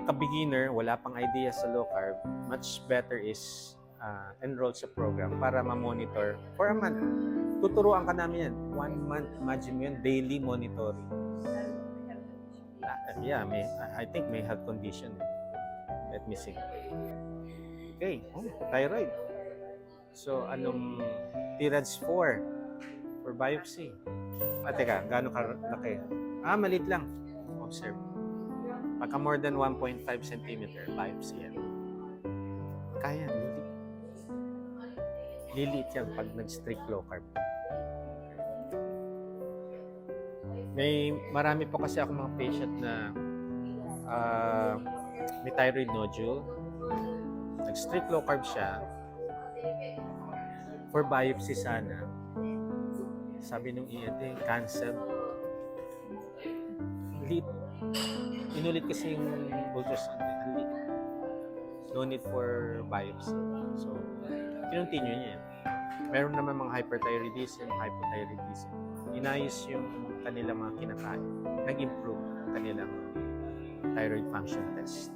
pagka-beginner, wala pang idea sa low carb, much better is enroll sa program para ma-monitor for a month. Tuturuan ka namin yan. 1 month, imagine mo yan, daily monitoring. Yeah, I think may health condition. Let me see. Okay, thyroid. So, anong TRADS 4 for biopsy? Teka, gaano kalaki? Maliit lang. Observe. Pagka more than 1.5 cm, biopsy yan. Kaya, liliit yan pag nag-strict low carb. Marami po kasi ako mga patient na may thyroid nodule. Nag-strict low carb siya. For biopsy sana. Sabi nung ENT, cancer. Inulit kasi yung ultrasound. No need for biopsy. So, continue niya yan. Meron naman mga hyperthyroidism, hypothyroidism. Inayos yung kanilang mga kinakain. Nag-improve kanilang thyroid function test.